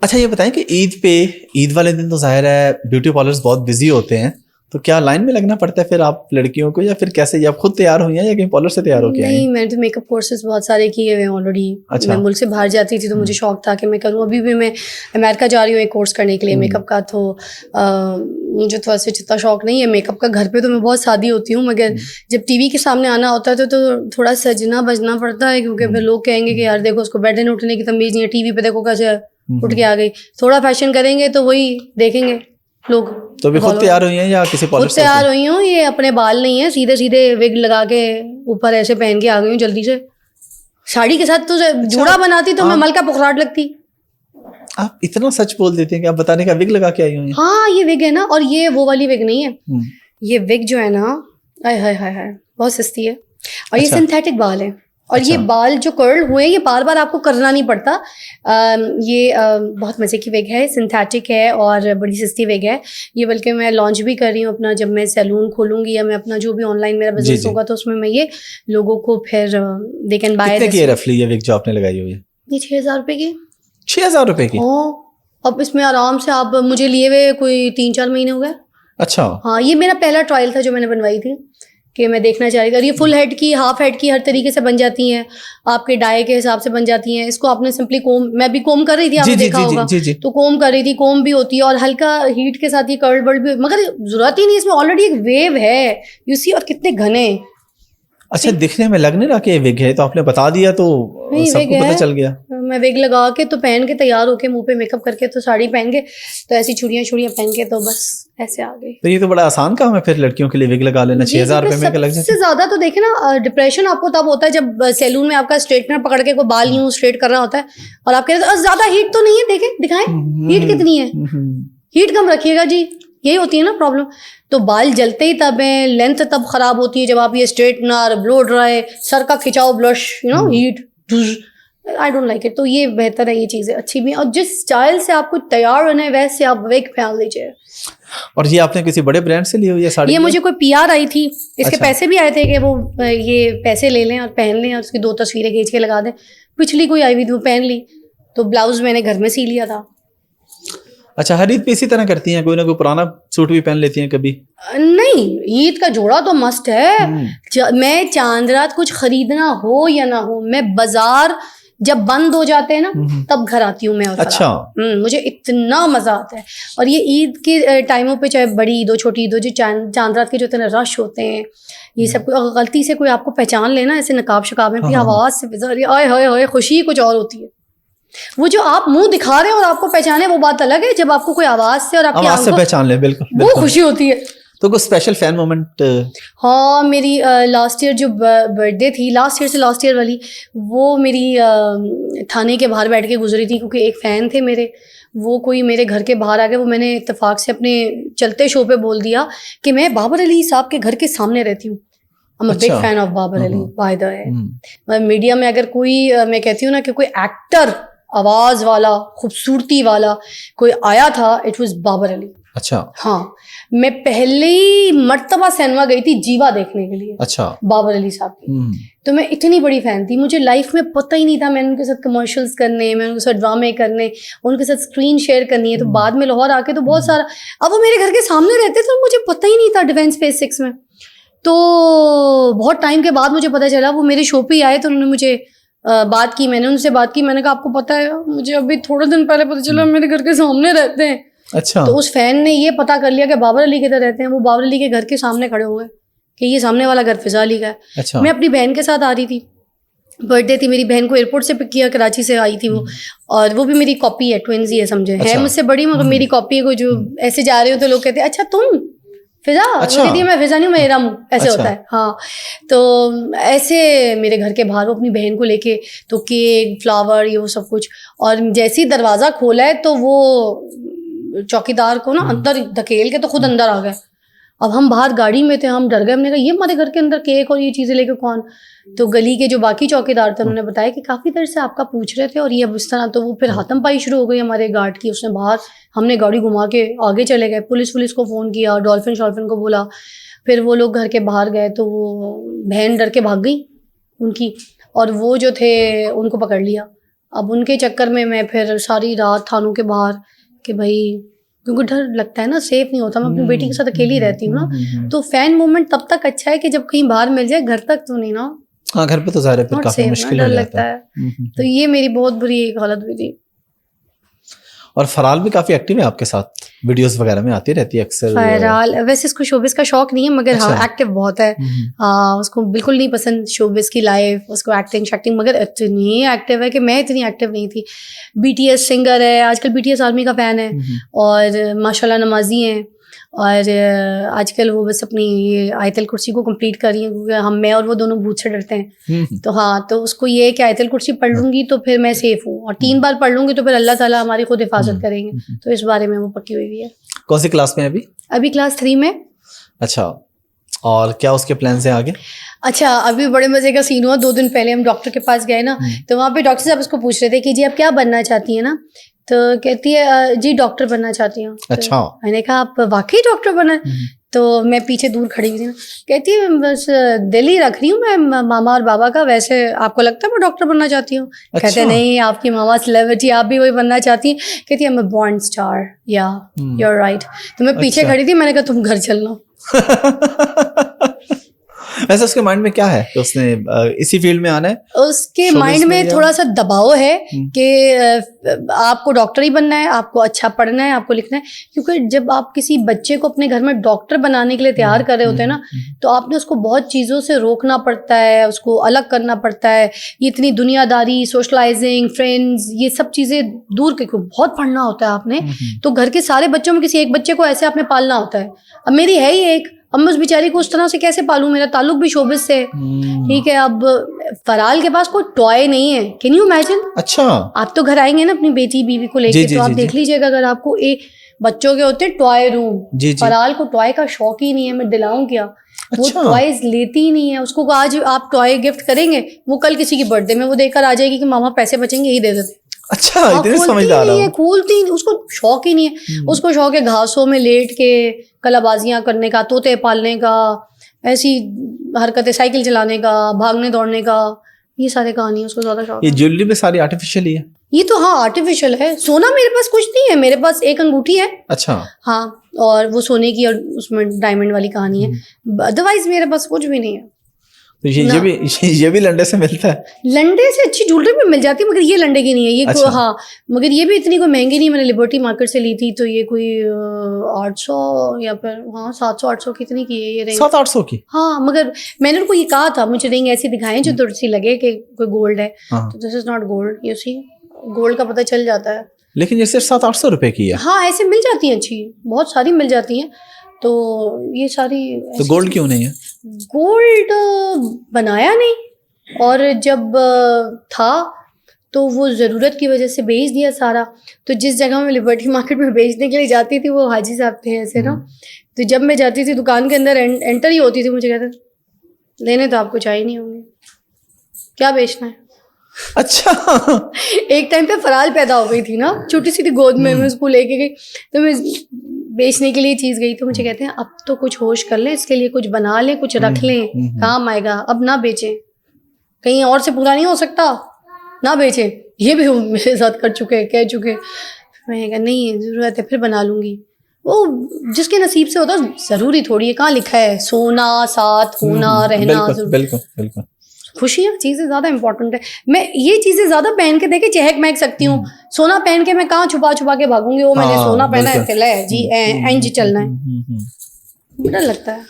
अच्छा ये बताएं कि ईद वाले दिन तो जाहिर है ब्यूटी पार्लर्स बहुत बिजी होते हैं, तो क्या लाइन में लगना पड़ता है फिर आप लड़कियों को, या फिर कैसे, या आप खुद तैयार हुई हैं या कहीं पार्लर से तैयार होके आई हैं? नहीं, मैंने तो मेकअप कोर्सेज बहुत सारे किए हुए हैं ऑलरेडी। अच्छा। मैं मुल्क से बाहर जाती थी तो मुझे शौक था कि मैं करूँ। अभी भी मैं अमेरिका जा रही हूँ एक कोर्स करने के लिए मेकअप का। तो मुझे तो ऐसे इतना शौक नहीं है मेकअप का। घर पे तो मैं बहुत सादी होती हूँ, मगर जब टीवी के सामने आना होता है तो थोड़ा सजना बजना पड़ता है, क्योंकि फिर लोग कहेंगे कि यार देखो उसको बेड से उठने की तमीज़ नहीं है, टीवी पे देखो कैसे उठ के आ गई। थोड़ा फैशन करेंगे तो वही देखेंगे लोग। तो भी खुद तैयार हुई हैं या किसी पार्लर खुद से? तैयार हुई हूँ। ये अपने बाल नहीं है, सीधे सीधे विग लगा के ऊपर ऐसे पहन के आ गई हूँ जल्दी से। साड़ी के साथ तो जूड़ा बनाती तो मैं मलका पुखराट लगती। आप इतना सच बोल देती हैं कि आप बताने का विग लगा के आई हुई हैं? हाँ ये विग है ना, और ये वो वाली विग नहीं है। ये विग जो है ना, हाय हाय हाय हाय, बहुत सस्ती है। और ये सिंथेटिक बाल है। और ये बाल जो कर्ल हुए ये बार बार आपको करना नहीं पड़ता। ये बहुत मज़े की विग है, सिंथेटिक है और बड़ी सस्ती विग है ये। बल्कि मैं लॉन्च भी कर रही हूँ अपना, जब मैं सैलून खोलूंगी या मैं अपना जो भी ऑनलाइन मेरा बिजनेस होगा तो उसमें मैं ये लोगों को फिर दे कैन बाय। कितने की है रफली ये विग जो आपने लगाई हुई है? ये 6,000 रुपये की। 6,000 रुपये की? अब इसमें आराम से आप, मुझे लिए हुए कोई 3-4 महीने हो गए। अच्छा। हाँ ये मेरा पहला ट्रायल था जो मैंने बनवाई थी कि मैं देखना चाह रही थी। और ये फुल हेड की, हाफ हेड की, हर तरीके से बन जाती हैं, आपके डाई के हिसाब से बन जाती हैं। इसको आपने सिंपली कोम, मैं भी कोम कर रही थी, आपने देखा होगा। तो कोम कर रही थी, कोम भी होती है और हल्का हीट के साथ ये कर्ल बर्ल भी, मगर जरूरत ही नहीं, इसमें ऑलरेडी एक वेव है यू सी। और कितने घने। अच्छा दिखने में लग नहीं रहा कि ये विग है, तो आपने बता दिया तो सबको पता चल गया। मैं विग लगा के तो पहन के तैयार होके, मुंह पे मेकअप करके, तो साड़ी पहन के, तो ऐसी चूड़ियां पहन के, तो बस ऐसे आ गई। तो ये तो बड़ा आसान काम है फिर लड़कियों के लिए विग लगा लेना। 6,000 रुपए में लग जाए। सबसे ज्यादा तो देखे ना, डिप्रेशन आपको तब होता है जब सैलून में आपका स्ट्रेटनर पकड़ के कोई बाल यूं स्ट्रेट कर रहा होता है और आप कह रहे ज्यादा हीट तो नहीं है, देखे दिखाएं हीट कितनी है, हीट कम रखिएगा जी, यही होती है ना प्रॉब्लम। तो बाल जलते ही तब है, लेंथ तब खराब होती है जब आप ये स्ट्रेटनर, ब्लो ड्राई, सर का खिंचाओ, blush, you know, heat, I don't like it. तो ये बेहतर है, ये चीजें अच्छी भी हैं। और जिस स्टाइल से आपको तैयार होना है वैसे आप विग पहन लीजिए। और ये आपने किसी बड़े ब्रांड से ली हुई है साड़ी? ये मुझे कोई पीआर आई थी, इसके पैसे भी आए थे कि वो ये पैसे ले लें और पहन लें और उसकी 2 तस्वीरें खींच के लगा दें। पिछली कोई आई हुई थी, वो पहन ली, तो ब्लाउज मैंने घर में सी लिया था। अच्छा, हर ईद पे इसी तरह करती हैं? कोई ना कोई पुराना सूट भी पहन लेती हैं कभी? नहीं, ईद का जोड़ा तो मस्ट है। मैं चांद रात कुछ खरीदना हो या ना हो, मैं बाजार जब बंद हो जाते हैं ना तब घर आती हूँ मैं। अच्छा। मुझे इतना मजा आता है। और ये ईद के टाइमों पे, चाहे बड़ी ईद हो छोटी ईद हो, जो चांद रात के जो इतने रश होते हैं, ये सब गलती से कोई आपको पहचान लेना ऐसे नकाब शकाब में, अपनी आवाज से बेजारी, आए हाय हाय, खुशी कुछ और होती है। वो जो आप मुंह दिखा रहे हैं और आपको पहचाने वो बात अलग है, जब आपको कोई आवाज से और आपकी आवाज से पहचान ले, बिल्कुल वो खुशी होती है। तो कोई स्पेशल फैन मोमेंट? हाँ, मेरी लास्ट ईयर जो बर्थडे थी, लास्ट ईयर वाली, वो मेरी थाने के बाहर बैठ के गुजरी थी, क्योंकि एक फ़ैन थे मेरे, वो कोई मेरे घर के बाहर आ गए। वो मैंने इत्तेफाक से अपने चलते शो पे बोल दिया कि मैं बाबर अली साहब के घर के सामने रहती हूँ। I'm a big fan of Babar Ali, by the way. Media में अगर कोई, मैं कहती हूँ ना कि कोई एक्टर, आवाज वाला, खूबसूरती वाला कोई आया था, इट वाज बाबर अली। अच्छा। हाँ, मैं पहली मर्तबा सिनेमा गई थी जीवा देखने के लिए। अच्छा। बाबर अली साहब की। तो मैं इतनी बड़ी फैन थी, मुझे लाइफ में पता ही नहीं था मैंने उनके साथ कमर्शियल्स करने, मैं उनके साथ ड्रामे करने, उनके साथ स्क्रीन शेयर करनी है। तो बाद में लाहौर आके तो बहुत सारा, अब वो मेरे घर के सामने रहते थे, मुझे पता ही नहीं था डिफेंस फेज 6 में। तो बहुत टाइम के बाद मुझे पता चला, वो मेरे शो पे आए तो उन्होंने मुझे बात की, मैंने उनसे बात की, मैंने कहा आपको पता है, मुझे अभी थोड़े दिन पहले पता चला मेरे घर के सामने रहते हैं। अच्छा। तो उस फैन ने ये पता कर लिया कि बाबर अली किधर रहते हैं, वो बाबर अली के घर के सामने खड़े हुए कि ये सामने वाला घर फिजा अली का है। अच्छा। मैं अपनी बहन के साथ आ रही थी, बर्थडे थी, मेरी बहन को एयरपोर्ट से पिक किया, कराची से आई थी वो, और वो भी मेरी कॉपी है, ट्विंस ही है समझे। है मुझसे बड़ी मगर मेरी कॉपी है। कोई जो ऐसे जा रहे हो तो लोग कहते हैं अच्छा तुम फिजा, अच्छा। कहती है मैं फिजा नहीं हूँ, मैं इरम हूँ, ऐसे होता है। हाँ, तो ऐसे मेरे घर के बाहर वो अपनी बहन को लेके, तो केक, फ्लावर, ये वो सब कुछ। और जैसे ही दरवाजा खोला है तो वो चौकीदार को ना अंदर धकेल के तो खुद अंदर आ गए। अब हम बाहर गाड़ी में थे, हम डर गए, हमने कहा ये हमारे घर के अंदर केक और ये चीजें लेके कौन। तो गली के जो बाकी चौकीदार थे उन्होंने बताया कि काफी देर से आपका पूछ रहे थे और ये अब इस तरह। तो वो फिर हाथम पाई शुरू हो गई हमारे गार्ड की, उसने बाहर, हमने गाड़ी घुमा के आगे चले गए, पुलिस को फोन किया, डॉल्फिन शॉल्फिन को बोला, फिर वो लोग घर के बाहर गए तो वो बहन डर के भाग गई उनकी, और वो जो थे उनको पकड़ लिया। अब उनके चक्कर में मैं फिर सारी रात थानों के बाहर कि भाई, क्योंकि डर लगता है ना, सेफ नहीं होता। मैं अपनी बेटी के साथ अकेली रहती हूँ ना, तो फैन मूवमेंट तब तक अच्छा है कि जब कहीं बाहर मिल जाए, घर तक तो नहीं ना। हाँ, घर पे तो ज़ाहिर है फिर Not काफी safe ना, मुश्किल डर हो लगता जाता है। तो ये मेरी बहुत बुरी एक हालत हुई थी। और फराल भी काफी एक्टिव है आपके साथ, वीडियोस वगैरह में आती रहती है अक्सर। फहराल वैसे इसको शोबिस का शौक नहीं है, मगर हाँ अच्छा। एक्टिव बहुत है। उसको बिल्कुल नहीं पसंद शोबिस की लाइफ, उसको एक्टिंग शैक्टिंग, मगर इतनी एक्टिव है कि मैं इतनी एक्टिव नहीं थी। BTS सिंगर है आजकल, BTS आर्मी का फैन है, और माशाल्लाह नमाजी हैं, और आजकल वो बस अपनी ये आयतल कुर्सी को कंप्लीट कर रही हैं, क्योंकि मैं और वो दोनों भूत से डरते हैं। तो हाँ, तो उसको ये है कि आयतल कुर्सी पढ़ लूंगी तो फिर मैं सेफ हूँ, और 3 बार पढ़ लूंगी तो फिर अल्लाह ताला हमारी खुद हिफाजत करेंगे। तो इस बारे में वो पक्की हुई है। कौन सी क्लास में है अभी? अभी क्लास 3 में। अच्छा, और क्या उसके प्लान्स हैं आगे? अच्छा, अभी बड़े मजे का सीन हुआ। 2 दिन पहले हम डॉक्टर के पास गए ना, तो वहाँ पे डॉक्टर साहब उसको पूछ रहे थे कि जी आप क्या बनना चाहती हैं ना, तो कहती है जी डॉक्टर बनना चाहती हूँ। अच्छा। तो मैंने कहा आप वाकई डॉक्टर बनना? तो मैं पीछे दूर खड़ी हुई थी ना, कहती है बस दिल ही रख रही हूँ मैं मामा और बाबा का, वैसे आपको लगता है मैं डॉक्टर बनना चाहती हूँ? अच्छा। कहते नहीं, आपकी मामा सेलिब्रिटी, आप भी वही बनना चाहती हैं। कहती है मैं बॉर्न स्टार, या यू आर राइट। तो मैं पीछे खड़ी थी, मैंने कहा तुम घर चलना। वैसे उसके माइंड में क्या है कि उसने इसी फील्ड में आना है? उसके माइंड में थोड़ा सा दबाव है कि आपको डॉक्टर ही बनना है, आपको अच्छा पढ़ना है, आपको लिखना है। क्योंकि जब आप किसी बच्चे को अपने घर में डॉक्टर बनाने के लिए तैयार कर रहे होते हैं ना, तो आपने उसको बहुत चीज़ों से रोकना पड़ता है, उसको अलग करना पड़ता है। ये इतनी दुनियादारी, सोशलाइजिंग, फ्रेंड्स, ये सब चीज़ें दूर के, बहुत पढ़ना होता है आपने। तो घर के सारे बच्चों में किसी एक बच्चे को ऐसे आपने पालना होता है। अब मेरी है ही एक, अब मैं उस बेचारी को उस तरह से कैसे पालूं? मेरा ताल्लुक भी शोबिस से, ठीक है। अब फराल के पास कोई टॉय नहीं है, कैन यू इमेजिन? अच्छा। आप तो घर आएंगे ना अपनी बेटी बीवी को लेके, तो आप देख लीजिएगा, अगर आपको एक बच्चों के होते हैं टॉय रूम, फराल को टॉय का शौक ही नहीं है। मैं दिलाऊं क्या? वो टॉयज लेती ही नहीं है। उसको आज आप टॉय गिफ्ट करेंगे, वो कल किसी की बर्थडे में वो देकर आ जाएगी कि मामा पैसे बचेंगे, यही दे देते। अच्छा, इतने समझदार है, खोलती नहीं, उसको शौक ही नहीं है। उसको शौक है घासों में लेट के कलाबाजियां करने का, तोते पालने का, ऐसी हरकतें, साइकिल चलाने का, भागने दौड़ने का, ये सारे कहानी है उसको ज्यादा शौक। ये ज्वेलरी भी सारी आर्टिफिशियल ही है? ये तो हाँ आर्टिफिशियल है। सोना मेरे पास कुछ नहीं है, मेरे पास एक अंगूठी है। अच्छा। हाँ, और वो सोने की, और उसमें डायमंड वाली कहानी है। अदरवाइज मेरे पास कुछ भी नहीं है। तो ये भी लंडे से मिलता है? लंडे से अच्छी ज्वेलरी भी मिल जाती है, मगर ये लंडे की नहीं है ये। अच्छा। हाँ, मगर ये भी इतनी कोई महंगी नहीं। मैंने लिबर्टी मार्केट से ली थी, तो ये कोई 800 या फिर 700-800 कितनी की है ये रिंग? 700-800 की? हाँ, मगर मैंने उनको ये कहा था मुझे रिंग ऐसी दिखाएं जो थोड़ी सी लगे कि कोई गोल्ड है। तो this is not gold, you see, gold का पता चल जाता है। लेकिन ये सिर्फ 700-800 रुपए की है? हाँ, ऐसे मिल जाती है, अच्छी बहुत सारी मिल जाती हैं। तो ये सारी, तो गोल्ड क्यों नहीं है? गोल्ड बनाया नहीं, और जब था तो वो ज़रूरत की वजह से बेच दिया सारा। तो जिस जगह मैं लिबर्टी मार्केट में बेचने के लिए जाती थी, वो हाजी साहब थे ऐसे ना, तो जब मैं जाती थी दुकान के अंदर, एंटर ही होती थी, मुझे कहते लेने तो आपको चाहिए नहीं होंगे, क्या बेचना है? अच्छा। एक टाइम पे फराल पैदा हो गई थी ना, छोटी सी थी गोद में, मैं उसको लेके गई, तो मैं बेचने के लिए चीज़ गई, तो मुझे कहते हैं अब तो कुछ होश कर लें, इसके लिए कुछ बना लें, कुछ रख लें, काम आएगा, अब ना बेचें, कहीं और से पूरा नहीं हो सकता, ना बेचें। ये भी मेरे साथ कर चुके, कह चुके। मैंने कहा नहीं ज़रूरत है, फिर बना लूँगी। वो जिसके नसीब से होता, ज़रूरी थोड़ी है, कहाँ लिखा है सोना साथ होना रहना? बिल्कुल बिल्कुल। खुशियाँ चीज़ें ज़्यादा इंपॉर्टेंट है। मैं ये चीज़ें ज़्यादा पहन के देखे चहक महक सकती हूँ, सोना पहन के मैं कहाँ छुपा छुपा के भागूंगी? वो मैंने सोना पहना है, जी एंज चलना है, बड़ा लगता है।